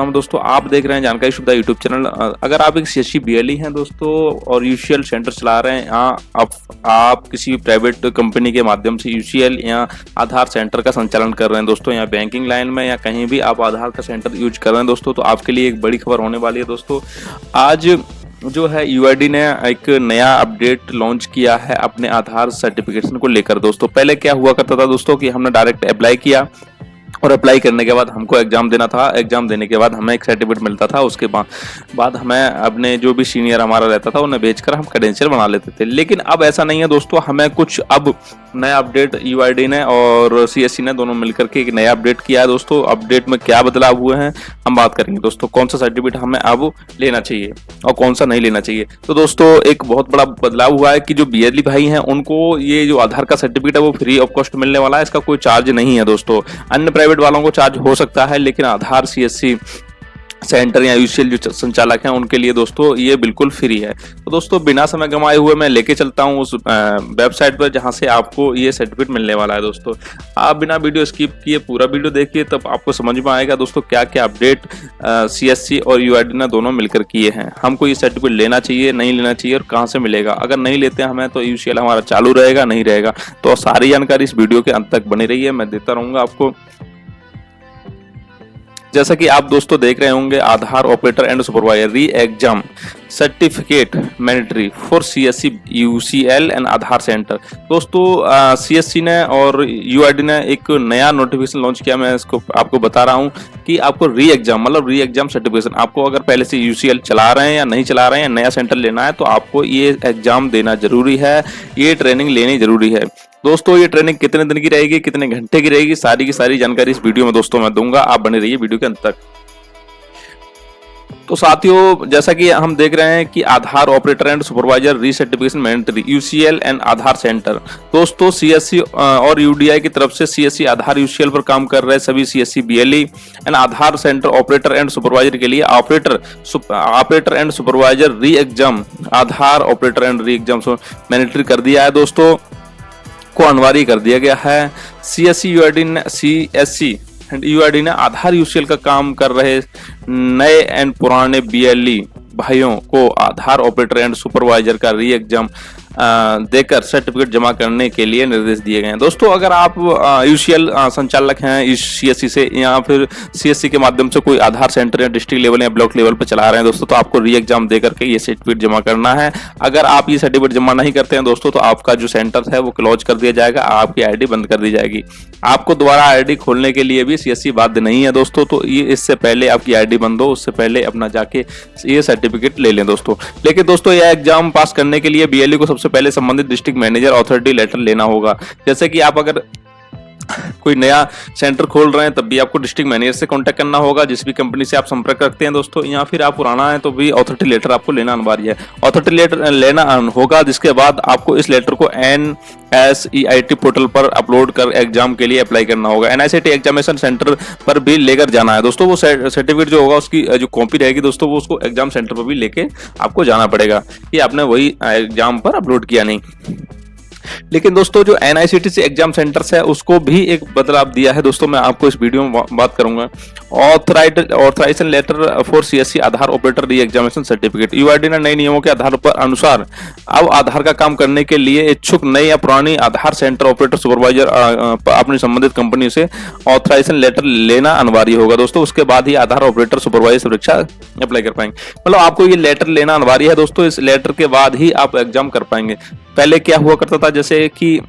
हम दोस्तों आप देख रहे हैं जानकारी सुविधा यूट्यूब चैनल। अगर आप एक सीएससी बीएलई हैं दोस्तों और यूसीएल सेंटर चला रहे हैं, यहाँ आप किसी प्राइवेट कंपनी के माध्यम से यूसीएल या आधार सेंटर का संचालन कर रहे हैं दोस्तों, या बैंकिंग लाइन में या कहीं भी आप आधार का सेंटर यूज कर रहे हैं दोस्तों, तो आपके लिए एक बड़ी खबर होने वाली है दोस्तों। आज जो है यूआईडी ने एक नया अपडेट लॉन्च किया है अपने आधार सर्टिफिकेशन को लेकर दोस्तों। पहले क्या हुआ करता था दोस्तों कि हमने डायरेक्ट अप्लाई किया और अप्लाई करने के बाद हमको एग्जाम देना था, एग्जाम देने के बाद हमें एक सर्टिफिकेट मिलता था, उसके बाद हमें अपने जो भी सीनियर हमारा रहता था उन्हें भेजकर हम क्रेडेंशियल बना लेते थे। लेकिन अब ऐसा नहीं है दोस्तों, हमें कुछ अब नया अपडेट यूआईडी ने और सीएससी ने दोनों मिलकर के एक नया अपडेट किया है दोस्तों। अपडेट में क्या बदलाव हुए हैं हम बात करेंगे दोस्तों, कौन सा सर्टिफिकेट हमें अब लेना चाहिए और कौन सा नहीं लेना चाहिए। तो दोस्तों एक बहुत बड़ा बदलाव हुआ है कि जो बीएलई भाई हैं उनको ये जो आधार का सर्टिफिकेट है वो फ्री ऑफ कॉस्ट मिलने वाला है, इसका कोई चार्ज नहीं है दोस्तों। अन्य प्राइवेट वालों को चार्ज हो सकता है, लेकिन आधार सीएससी सेंटर या यूसीएल जो संचालक हैं उनके लिए दोस्तों ये बिल्कुल फ्री है। तो दोस्तों बिना समय गंवाए हुए मैं लेके चलता हूँ उस वेबसाइट पर जहां से आपको ये सर्टिफिकेट मिलने वाला है दोस्तों। आप बिना वीडियो स्किप किए पूरा वीडियो देखिए, तब आपको समझ में आएगा दोस्तों क्या क्या अपडेट सीएससी और यूआईडी ने दोनों मिलकर किए हैं। हमको ये सर्टिफिकेट लेना चाहिए, नहीं लेना चाहिए और कहाँ से मिलेगा। अगर नहीं लेते हैं हमें तो यूसीएल हमारा चालू रहेगा, नहीं रहेगा। तो सारी जानकारी इस वीडियो के अंत तक बनी रही है, मैं देता रहूंगा आपको। जैसा कि आप दोस्तों देख रहे होंगे, Aadhaar operator and supervisor re exam certificate mandatory for CSC UCL and Aadhaar centre. दोस्तों सीएससी ने और यूआईडी ने एक नया नोटिफिकेशन लॉन्च किया। मैं इसको आपको बता रहा हूं कि आपको री एग्जाम मतलब री एग्जाम सर्टिफिकेशन, आपको अगर पहले से यूसीएल चला रहे हैं या नहीं चला रहे हैं, नया सेंटर लेना है तो आपको ये एग्जाम देना जरूरी है, ये ट्रेनिंग लेनी जरूरी है दोस्तों। ये ट्रेनिंग कितने दिन की रहेगी, कितने घंटे की रहेगी, सारी की सारी जानकारी इस वीडियो में दोस्तों मैं दूंगा, आप बने रहिए वीडियो के अंत तक। तो साथियों जैसा कि हम देख रहे हैं कि Aadhaar operator and supervisor recertification mandatory UCL and Aadhaar centre दोस्तों, सीएससी और यूडीआई की तरफ से सीएससी आधार यूसीएल पर काम कर रहे सभी CSC BLE and Aadhaar centre operator and supervisor के लिए operator and supervisor re exam Aadhaar operator and re exam mandatory कर दिया है दोस्तों, को अनिवार्य कर दिया गया है। सीएससी यूआईडी ने आधार यूसीएल का काम कर रहे नए एंड पुराने बीएलई भाइयों को आधार ऑपरेटर एंड सुपरवाइजर का री एग्जाम देकर सर्टिफिकेट जमा करने के लिए निर्देश दिए गए हैं दोस्तों। अगर आप यूसीएल संचालक हैं इस सीएससी से या फिर सीएससी के माध्यम से कोई आधार सेंटर या डिस्ट्रिक्ट लेवल या ब्लॉक लेवल पर चला रहे हैं दोस्तों, तो आपको री एग्जाम दे करके ये सर्टिफिकेट जमा करना है। अगर आप ये सर्टिफिकेट जमा नहीं करते हैं दोस्तों तो आपका जो सेंटर है वो क्लोज कर दिया जाएगा, आपकी आईडी बंद कर दी जाएगी। आपको दोबारा आईडी खोलने के लिए भी सीएससी बाध्य नहीं है दोस्तों, तो ये इससे पहले आपकी आईडी बंद हो उससे पहले अपना जाके ये सर्टिफिकेट ले लें दोस्तों। लेकिन दोस्तों यह एग्जाम पास करने के लिए बीएलई को सबसे पहले संबंधित डिस्ट्रिक्ट मैनेजर अथॉरिटी लेटर लेना होगा। जैसे कि आप अगर कोई नया सेंटर खोल रहे हैं तब भी आपको डिस्ट्रिक्ट मैनेजर से कांटेक्ट करना होगा, जिस भी कंपनी से आप संपर्क रखते हैं दोस्तों, या फिर आप पुराना है तो भी अथॉरिटी लेटर आपको लेना अनिवार्य है। अथॉरिटी लेटर लेना होगा, जिसके बाद आपको इस लेटर को NSEIT पोर्टल पर अपलोड कर एग्जाम के लिए अप्लाई करना होगा। NICT एग्जामिनेशन सेंटर पर भी लेकर जाना है दोस्तों। वो सर्टिफिकेट जो होगा उसकी जो कॉपी रहेगी दोस्तों वो उसको एग्जाम सेंटर पर भी लेके आपको जाना पड़ेगा कि आपने वही एग्जाम पर अपलोड किया नहीं। लेकिन दोस्तों जो NICT से एग्जाम सेंटर्स है उसको भी एक बदलाव दिया है दोस्तों, मैं आपको इस वीडियो में बात करूंगा। Authorisation letter for CSC Aadhaar operator re examination certificate. UID ने नए नियमों के आधार पर अनुसार अब आधार का काम करने के लिए इच्छुक नई या पुरानी आधार सेंटर ऑपरेटर सुपरवाइजर अपनी संबंधित कंपनी से ऑथराइजेशन लेटर लेना अनिवार्य होगा दोस्तों। उसके बाद ही आधार ऑपरेटर सुपरवाइजर परीक्षा अप्लाई कर पाएंगे। मतलब आपको ये लेटर लेना अनिवार्य है दोस्तों, इस लेटर के बाद ही आप एग्जाम कर पाएंगे। पहले क्या हुआ करता था, जैसे कि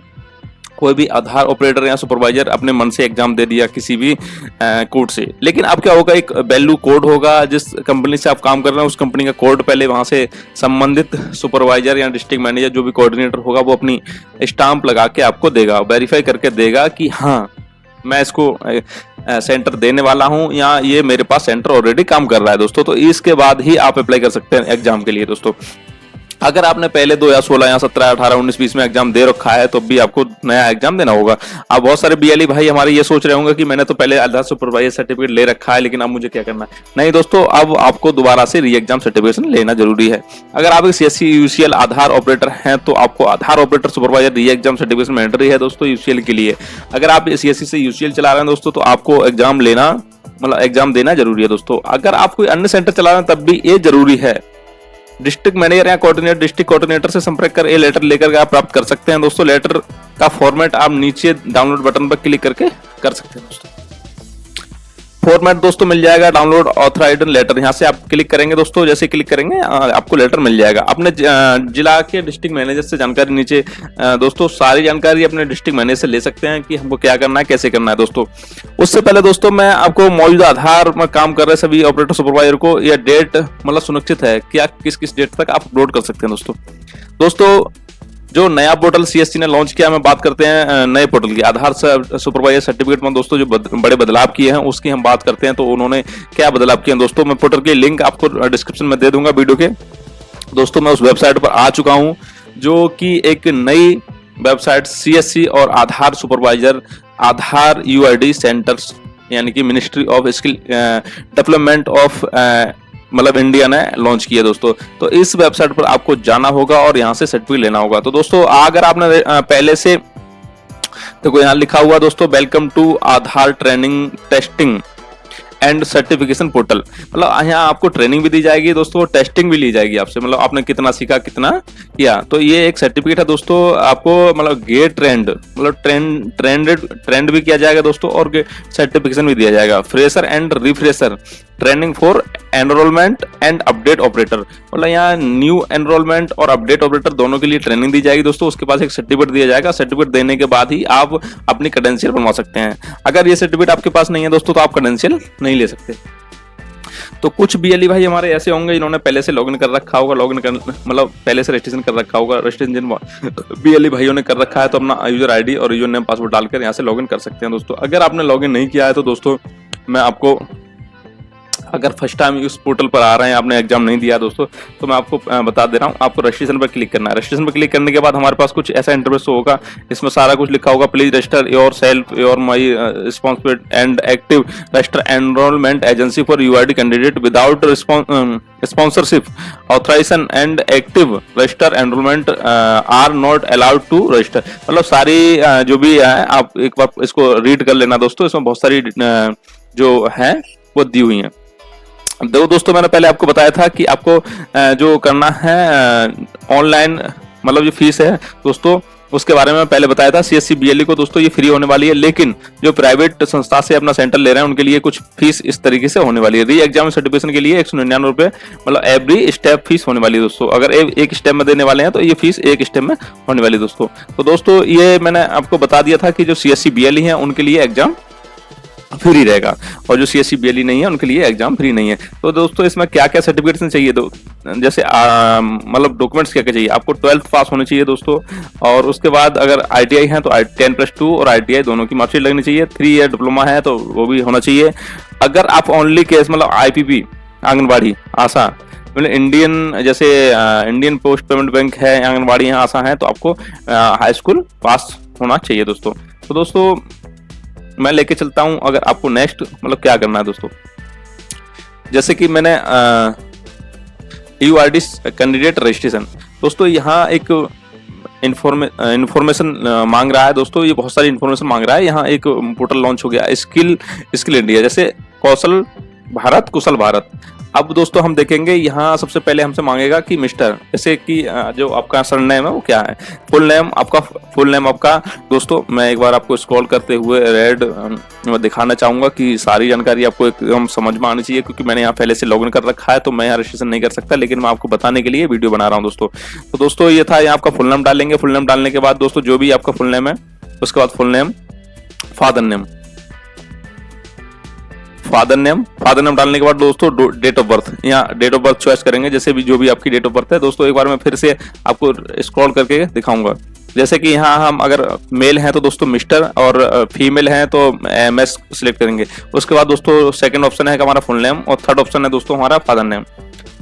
कोई भी आधार ऑपरेटर या सुपरवाइजर अपने मन से एग्जाम दे दिया किसी भी कोड से, लेकिन अब क्या होगा, एक वैल्यू कोड होगा, जिस कंपनी से आप काम कर रहे हैं उस कंपनी का कोड पहले वहां से संबंधित सुपरवाइजर या डिस्ट्रिक्ट मैनेजर जो भी कोऑर्डिनेटर होगा वो अपनी स्टाम्प लगा के आपको देगा, वेरीफाई करके देगा कि हाँ मैं इसको सेंटर देने वाला हूं या ये मेरे पास सेंटर ऑलरेडी काम कर रहा है दोस्तों। तो इसके बाद ही आप अप्लाई कर सकते हैं एग्जाम के लिए दोस्तों। अगर आपने पहले 2 या 16 या 17 18 19 20 में एग्जाम दे रखा है तो भी आपको नया एग्जाम देना होगा। अब बहुत सारे बीएलई भाई हमारे ये सोच रहे होंगे कि मैंने तो पहले आधार सुपरवाइजर सर्टिफिकेट ले रखा है, लेकिन अब मुझे क्या करना है। नहीं दोस्तों, अब आपको दोबारा से री एग्जाम सर्टिफिकेशन लेना जरूरी है। अगर आप एक सीएससी यूसीएल आधार ऑपरेटर हैं तो आपको Aadhaar operator supervisor re exam certification mandatory है दोस्तों यूसीएल के लिए। अगर आप सीएससी से यूसीएल चला रहे हैं दोस्तों तो आपको एग्जाम लेना मतलब एग्जाम देना जरूरी है दोस्तों। अगर आप कोई अन्य सेंटर चला रहे हैं तब भी ये जरूरी है। डिस्ट्रिक्ट मैनेजर या कोऑर्डिनेटर, डिस्ट्रिक्ट कोऑर्डिनेटर से संपर्क कर ये लेटर लेकर आप प्राप्त कर सकते हैं दोस्तों। लेटर का फॉर्मेट आप नीचे डाउनलोड बटन पर क्लिक करके कर सकते हैं दोस्तों। फॉर्मेट दोस्तों मिल जाएगा डाउनलोड ऑथराइज्ड लेटर, यहाँ से आप क्लिक करेंगे दोस्तों। जैसे क्लिक करेंगे आपको लेटर मिल जाएगा। अपने जिला के डिस्ट्रिक्ट मैनेजर से जानकारी नीचे दोस्तों सारी जानकारी अपने डिस्ट्रिक्ट मैनेजर से ले सकते हैं कि हमको क्या करना है, कैसे करना है दोस्तों। उससे पहले दोस्तों मैं आपको मौजूदा आधार में काम कर रहे सभी ऑपरेटर सुपरवाइजर को यह डेट मतलब सुनिश्चित है कि आप किस किस डेट तक आप अपलोड कर सकते हैं दोस्तों। जो नया पोर्टल सीएससी ने लॉन्च किया, मैं बात करते हैं नए पोर्टल की। आधार सुपरवाइजर सर्टिफिकेट में दोस्तों जो बड़े बदलाव किए हैं उसकी हम बात करते हैं। तो उन्होंने क्या बदलाव किए हैं दोस्तों, मैं पोर्टल की लिंक आपको डिस्क्रिप्शन में दे दूंगा वीडियो के। दोस्तों मैं उस वेबसाइट पर आ चुका हूं जो कि एक नई वेबसाइट सीएससी और आधार सुपरवाइजर आधार यूआईडी सेंटर्स यानी कि ministry of skill development of मतलब इंडिया ने लॉन्च किया दोस्तों। तो इस वेबसाइट पर आपको जाना होगा और यहाँ से सर्टिफिकेट लेना होगा। तो दोस्तों अगर आपने पहले से देखो यहाँ लिखा हुआ दोस्तों welcome to Aadhaar training testing and certification portal, मतलब यहाँ आपको ट्रेनिंग भी दी जाएगी दोस्तों, टेस्टिंग भी ली जाएगी आपसे, मतलब आपने कितना सीखा कितना किया। तो ये एक सर्टिफिकेट है दोस्तों, आपको मतलब गेट ट्रेंड मतलब ट्रेंड भी किया जाएगा दोस्तों और सर्टिफिकेशन भी दिया जाएगा। Fresher and refresher training for enrolment and update operator, मतलब यहाँ न्यू एनरोलमेंट और अपडेट ऑपरेटर दोनों के लिए ट्रेनिंग दी जाएगी दोस्तों। उसके पास एक सर्टिफिकेट दिया जाएगा, सर्टिफिकेट देने के बाद ही आप अपनी क्रेडेंशियल बनवा सकते हैं। अगर ये सर्टिफिकेट आपके पास नहीं है दोस्तों तो आप क्रेडेंशियल नहीं ले सकते। तो कुछ बीएलई भाई हमारे ऐसे होंगे इन्होंने पहले से लॉगिन कर रखा होगा, मतलब पहले से रजिस्ट्रेशन कर रखा होगा। रजिस्ट्रेशन बीएलई भाइयों ने कर रखा है तो अपना यूजर आईडी और यूजर नेम पासवर्ड डालकर यहाँ से लॉगिन कर सकते हैं दोस्तों। अगर आपने लॉगिन नहीं किया है तो दोस्तों मैं आपको, अगर फर्स्ट टाइम इस पोर्टल पर आ रहे हैं, आपने एग्जाम नहीं दिया दोस्तों, तो मैं आपको बता दे रहा हूं, आपको रजिस्ट्रेशन पर क्लिक करना है। रजिस्ट्रेशन पर क्लिक करने के बाद हमारे पास कुछ ऐसा इंटरफेस होगा, इसमें सारा कुछ लिखा होगा। Please register yourself your my responsibility and active register enrolment agency for UID candidate without sponsorship authorisation and active register enrolment are not allowed to register, मतलब सारी जो भी है आप एक बार इसको रीड कर लेना दोस्तों। इसमें बहुत सारी जो है वो दी हुई है। दोस्तों मैंने पहले आपको बताया था कि आपको जो करना है ऑनलाइन मतलब जो फीस है दोस्तों उसके बारे में पहले बताया था। सीएससी बीएलई को दोस्तों ये फ्री होने वाली है, लेकिन जो प्राइवेट संस्था से अपना सेंटर ले रहे हैं उनके लिए कुछ फीस इस तरीके से होने वाली है। री एग्जाम सर्टिफिकेशन के लिए 199 रुपए मतलब एवरी स्टेप फीस होने वाली है दोस्तों। अगर एक स्टेप में देने वाले हैं तो ये फीस एक स्टेप में होने वाली है दोस्तों। तो दोस्तों ये मैंने आपको बता दिया था कि जो सीएससी बीएलई है उनके लिए एग्जाम फ्री रहेगा और जो सीएससी बीएलई नहीं है उनके लिए एग्जाम फ्री नहीं है। तो दोस्तों इसमें क्या क्या सर्टिफिकेट्स चाहिए, जैसे मतलब डॉक्यूमेंट्स क्या क्या चाहिए, आपको 12th पास होनी चाहिए दोस्तों। और उसके बाद अगर आईटीआई है तो 10+2 और आईटीआई दोनों की मार्कशीट लगनी चाहिए। 3 ईयर डिप्लोमा है तो वो भी होना चाहिए। अगर आप ओनली केस मतलब आईपीपी आंगनबाड़ी आशा मतलब इंडियन जैसे इंडियन पोस्ट पेमेंट बैंक है, आंगनबाड़ी है, आशा है, तो आपको हाई स्कूल पास होना चाहिए दोस्तों। तो दोस्तों मैं लेके चलता हूं अगर आपको नेक्स्ट मतलब क्या करना है दोस्तों। जैसे कि मैंने यूआईडी कैंडिडेट रजिस्ट्रेशन दोस्तों, यहाँ एक इंफॉर्मेशन मांग रहा है दोस्तों, ये बहुत सारी इंफॉर्मेशन मांग रहा है। यहाँ एक पोर्टल लॉन्च हो गया स्किल इंडिया, जैसे कौशल भारत कुशल भारत। अब दोस्तों हम देखेंगे यहाँ सबसे पहले हमसे मांगेगा कि मिस्टर, जैसे कि जो आपका सरनेम है वो क्या है, फुल नेम आपका दोस्तों। मैं एक बार आपको स्क्रॉल करते हुए रेड दिखाना चाहूंगा कि सारी जानकारी आपको एकदम समझ में आनी चाहिए, क्योंकि मैंने यहाँ पहले से लॉगिन कर रखा है तो मैं यहाँ रजिस्ट्रेशन नहीं कर सकता, लेकिन मैं आपको बताने के लिए वीडियो बना रहा हूँ दोस्तों। तो दोस्तों ये था, यहाँ आपका फुल नेम डालेंगे। फुल नेम डालने के बाद दोस्तों जो भी आपका फुल नेम है उसके बाद फुल नेम, फादर नेम डालने के बाद दोस्तों डेट ऑफ बर्थ, यहाँ डेट ऑफ बर्थ चॉइस करेंगे, जैसे भी जो भी आपकी डेट ऑफ बर्थ है दोस्तों। एक बार मैं फिर से आपको स्क्रॉल करके दिखाऊंगा। जैसे कि यहाँ हम अगर मेल हैं तो दोस्तों मिस्टर और फीमेल हैं तो एमएस सिलेक्ट करेंगे। उसके बाद दोस्तों सेकंड ऑप्शन है हमारा फुल नेम और थर्ड ऑप्शन है दोस्तों हमारा फादर नेम।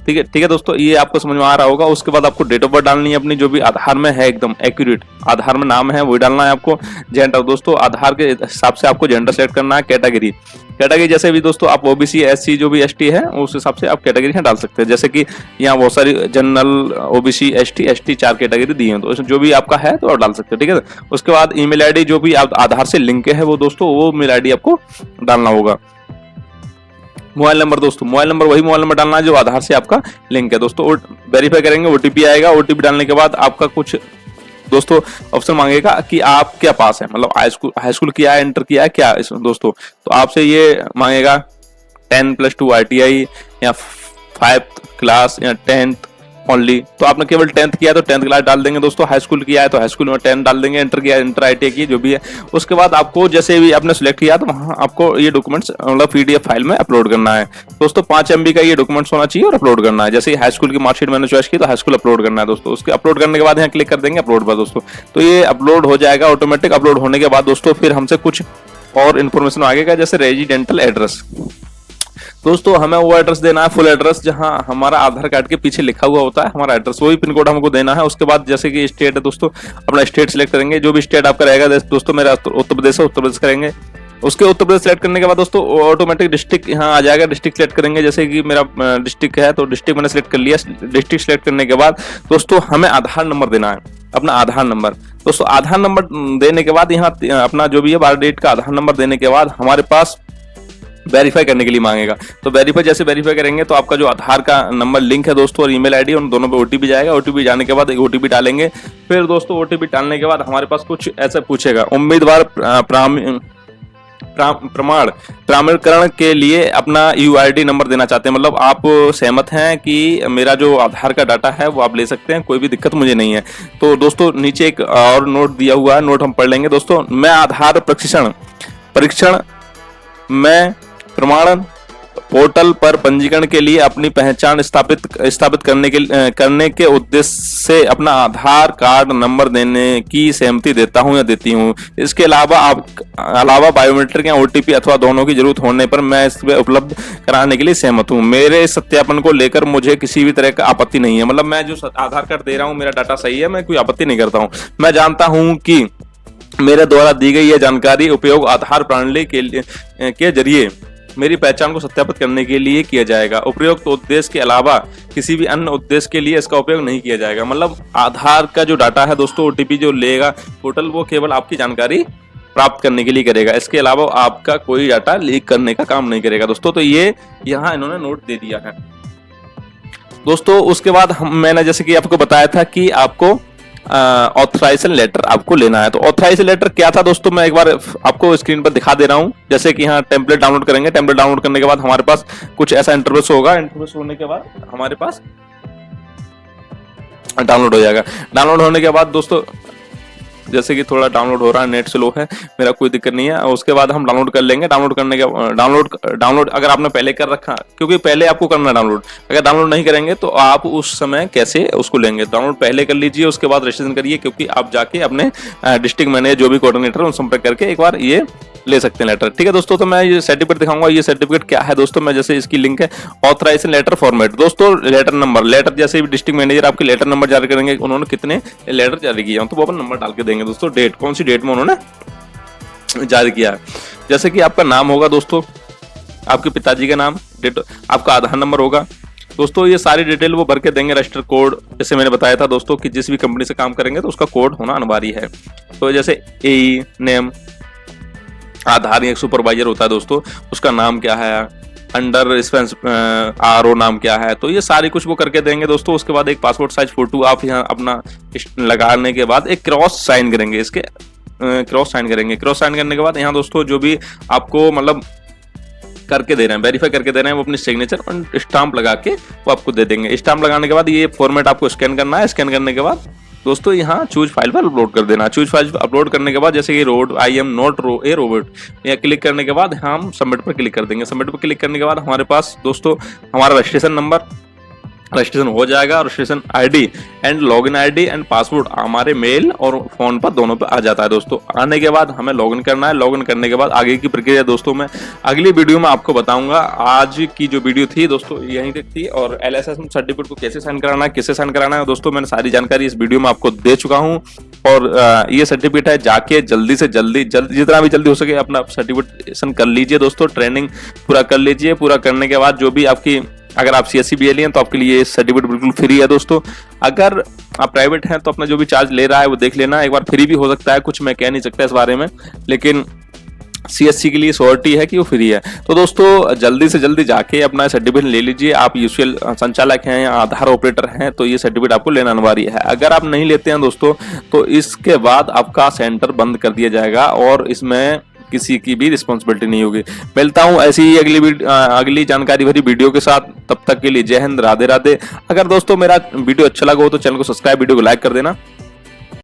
ठीक है दोस्तों, ये आपको समझ में आ रहा होगा। उसके बाद आपको डेट ऑफ बर्थ डालनी है अपनी, जो भी आधार में है एकदम एक्यूरेट आधार में नाम है वही डालना है आपको। जेंडर दोस्तों आधार के हिसाब से आपको जेंडर सेलेक्ट करना है। कैटेगरी जैसे भी दोस्तों आप ओबीसी एससी जो भी एसटी है उस हिसाब से आप कैटेगरी डाल सकते हैं। जैसे कि यहाँ बहुत सारी जनरल ओबीसी एसटी 4 कैटेगरी दी है, तो जो भी आपका है तो आप डाल सकते हैं। ठीक है, उसके बाद ईमेल आईडी जो भी आधार से लिंक है वो दोस्तों वो मेल आईडी आपको डालना होगा। मोबाइल नंबर दोस्तों, मोबाइल नंबर वही मोबाइल नंबर डालना है जो आधार से आपका लिंक है दोस्तों। वेरीफाई करेंगे, ओटीपी आएगा, ओटीपी डालने के बाद आपका कुछ दोस्तों ऑप्शन मांगेगा कि आप क्या पास है, मतलब हाई स्कूल किया है, इंटर किया है क्या दोस्तों। तो आपसे ये मांगेगा 10+2 ITI या 5th क्लास या 10th ओनली। तो आपने केवल 10th किया है तो 10th क्लास डाल देंगे दोस्तों, हाई स्कूल किया है तो हाई स्कूल में 10 डाल देंगे, इंटर किया है इंटर ITI की जो भी है। उसके बाद आपको जैसे भी आपने सिलेक्ट किया तो वहाँ आपको ये डॉक्यूमेंट्स मतलब PDF फाइल में अपलोड करना है दोस्तों। 5 MB का ये डॉक्यूमेंट्स होना चाहिए और अपलोड करना है। जैसे हाई स्कूल की मार्कशीट मैंने चॉइस की तो हाई स्कूल अपलोड करना है दोस्तों। उसके अपलोड करने के बाद यहाँ क्लिक कर देंगे अपलोड पर दोस्तों, तो ये अपलोड हो जाएगा ऑटोमेटिक। अपलोड होने के बाद दोस्तों फिर हमसे कुछ और इन्फॉर्मेशन मांगेगा, जैसे रेजिडेंटल एड्रेस दोस्तों, हमें वो एड्रेस देना है, फुल एड्रेस जहां हमारा आधार कार्ड के पीछे लिखा हुआ होता है हमारा एड्रेस, वही पिन कोड हमको देना है। उसके बाद जैसे कि स्टेट है दोस्तों, अपना स्टेट सिलेक्ट करेंगे, जो भी स्टेट आपका रहेगा दोस्तों। मेरा उत्तर प्रदेश है, उत्तर प्रदेश करेंगे। उसके उत्तर प्रदेश सेलेक्ट करने के बाद दोस्तों ऑटोमेटिक डिस्ट्रिक्ट यहाँ आ जाएगा, डिस्ट्रिक्ट सेलेक्ट करेंगे। जैसे कि मेरा डिस्ट्रिक्ट है तो डिस्ट्रिक्ट मैंने सेलेक्ट कर लिया। डिस्ट्रिक्ट सेलेक्ट करने के बाद दोस्तों हमें आधार नंबर देना है, अपना आधार नंबर दोस्तों। आधार नंबर देने के बाद यहाँ अपना जो भी है बार डेट का आधार नंबर देने के बाद हमारे पास वेरीफाई करने के लिए मांगेगा। तो वेरीफाई जैसे वेरीफाई करेंगे तो आपका जो आधार का नंबर लिंक है दोस्तों और ईमेल आईडी, उन दोनों पे ओटीपी जाएगा। ओटीपी जाने के बाद एक ओटीपी डालेंगे। फिर दोस्तों ओटीपी डालने के बाद हमारे पास कुछ ऐसा पूछेगा, उम्मीदवार प्रमाणीकरण के लिए अपना UID नंबर देना चाहते हैं, मतलब आप सहमत हैं कि मेरा जो आधार का डाटा है वो आप ले सकते हैं, कोई भी दिक्कत मुझे नहीं है। तो दोस्तों नीचे एक और नोट दिया हुआ है, नोट हम पढ़ लेंगे दोस्तों। मैं आधार परीक्षण में प्रमाणन पोर्टल पर पंजीकरण के लिए अपनी पहचान स्थापित करने के उद्देश्य से अपना आधार कार्ड नंबर देने की सहमति देता हूं या देती हूं। इसके अलावा बायोमेट्रिक या OTP अथवा दोनों की जरूरत होने पर मैं इसमें उपलब्ध कराने के लिए सहमत हूं। मेरे सत्यापन को लेकर मुझे किसी भी तरह का आपत्ति नहीं है, मतलब मैं जो आधार कार्ड दे रहा हूं मेरा डाटा सही है, मैं कोई आपत्ति नहीं करता हूं। मैं जानता हूं कि मेरे द्वारा दी गई यह जानकारी उपयोग आधार प्रणाली के जरिए मेरी पहचान को सत्यापित करने के लिए किया जाएगा। उपयुक्त उद्देश्य के अलावा किसी भी अन्य उद्देश्य के लिए इसका उपयोग नहीं किया जाएगा। मतलब आधार का जो डाटा है दोस्तों, OTP जो लेगा पोर्टल, वो केवल आपकी जानकारी प्राप्त करने के लिए करेगा, इसके अलावा आपका कोई डाटा लीक करने का काम नहीं करेगा दोस्तों। तो ये यहाँ इन्होंने नोट दे दिया है दोस्तों। उसके बाद मैंने जैसे कि आपको बताया था कि आपको ऑथराइजेशन लेटर आपको लेना है। तो ऑथराइजेशन लेटर क्या था दोस्तों, मैं एक बार आपको स्क्रीन पर दिखा दे रहा हूं। जैसे कि यहाँ टेम्पलेट डाउनलोड करेंगे, टेम्पलेट डाउनलोड करने के बाद हमारे पास कुछ ऐसा इंटरफेस होगा। इंटरफेस होने के बाद हमारे पास डाउनलोड हो जाएगा। डाउनलोड होने के बाद दोस्तों जैसे कि थोड़ा डाउनलोड हो रहा है, नेट स्लो है, मेरा कोई दिक्कत नहीं है। उसके बाद हम डाउनलोड कर लेंगे। डाउनलोड करने के डाउनलोड अगर आपने पहले कर रखा, क्योंकि पहले आपको करना डाउनलोड, अगर डाउनलोड नहीं करेंगे तो आप उस समय कैसे उसको लेंगे। डाउनलोड पहले कर लीजिए, उसके बाद रजिस्ट्रेशन करिए, क्योंकि आप जाके अपने डिस्ट्रिक्ट मैनेजर जो भी कोऑर्डिनेटर उन संपर्क करके एक बार ये ले सकते हैं लेटर। ठीक है दोस्तों, तो मैं ये सर्टिफिकेट दिखाऊंगा। ये सर्टिफिकेट क्या है दोस्तों, मैं जैसे इसकी लिंक है ऑथराइजेशन लेटर फॉर्मेट दोस्तों। लेटर नंबर, लेटर जैसे डिस्ट्रिक्ट मैनेजर आपके लेटर नंबर जारी करेंगे, उन्होंने कितने लेटर जारी किए तो वो अपन नंबर डाल के देंगे दोस्तों। डेट, कौन सी डेट में उन्होंने जारी किया है। जैसे कि आपका नाम होगा दोस्तों, आपके पिताजी का नाम, डेट, आपका आधार नंबर होगा दोस्तों। ये सारी डिटेल वो भर के देंगे। रजिस्टर कोड, जैसे मैंने बताया था दोस्तों कि जिस भी कंपनी से काम करेंगे तो उसका कोड होना अनिवार्य है। तो जैसे AE नेम, आधार एक सुपरवाइजर होता है दोस्तों, उसका नाम क्या है, अंडर RO नाम क्या है, तो ये सारी कुछ वो करके देंगे दोस्तों। उसके बाद एक पासपोर्ट साइज फोटो आप यहाँ अपना लगाने के बाद एक क्रॉस साइन करेंगे, इसके क्रॉस साइन करेंगे। क्रॉस साइन करने के बाद यहाँ दोस्तों जो भी आपको मतलब करके दे रहे हैं, वेरीफाई करके दे रहे हैं, वो अपनी सिग्नेचर और स्टाम्प लगा के वो आपको दे देंगे। स्टाम्प लगाने के बाद ये फॉर्मेट आपको स्कैन करना है। स्कैन करने के बाद दोस्तों यहाँ चूज फाइल पर अपलोड कर देना। चूज फाइल अपलोड करने के बाद जैसे कि road I am not a robot, यहाँ क्लिक करने के बाद हम सबमिट पर क्लिक कर देंगे। सबमिट पर क्लिक करने के बाद हमारे पास दोस्तों हमारा रजिस्ट्रेशन नंबर, रजिस्ट्रेशन हो जाएगा। Registration ID and login ID and password हमारे मेल और फोन पर दोनों पे आ जाता है दोस्तों। आने के बाद हमें लॉगिन करना है। लॉगिन करने के बाद आगे की प्रक्रिया दोस्तों मैं अगली वीडियो में आपको बताऊंगा। आज की जो वीडियो थी दोस्तों यहीं तक थी, और LSS सर्टिफिकेट को कैसे साइन कराना है, किससे साइन कराना है दोस्तों मैंने सारी जानकारी इस वीडियो में आपको दे चुका हूँ। और ये सर्टिफिकेट है, जाके जल्दी से जल्दी जितना भी जल्दी हो सके अपना सर्टिफिकेशन कर लीजिए दोस्तों। ट्रेनिंग पूरा कर लीजिए। पूरा करने के बाद जो भी आपकी, अगर आप CSC BLE हैं तो आपके लिए सर्टिफिकेट बिल्कुल फ्री है दोस्तों। अगर आप प्राइवेट हैं तो अपना जो भी चार्ज ले रहा है वो देख लेना। एक बार फ्री भी हो सकता है, कुछ मैं कह नहीं सकता इस बारे में, लेकिन सीएससी के लिए श्योरिटी है कि वो फ्री है। तो दोस्तों जल्दी से जल्दी जाके अपना सर्टिफिकेट ले लीजिए। आप यूसीएल संचालक हैं या आधार ऑपरेटर हैं तो ये सर्टिफिकेट आपको लेना अनिवार्य है। अगर आप नहीं लेते हैं दोस्तों तो इसके बाद आपका सेंटर बंद कर दिया जाएगा और इसमें किसी की भी रिस्पॉन्सिबिलिटी नहीं होगी। मिलता हूं ऐसी ही अगली जानकारी भरी वीडियो के साथ। तब तक के लिए जय हिंद, राधे राधे। अगर दोस्तों मेरा वीडियो अच्छा लगा हो तो चैनल को सब्सक्राइब, वीडियो को लाइक कर देना।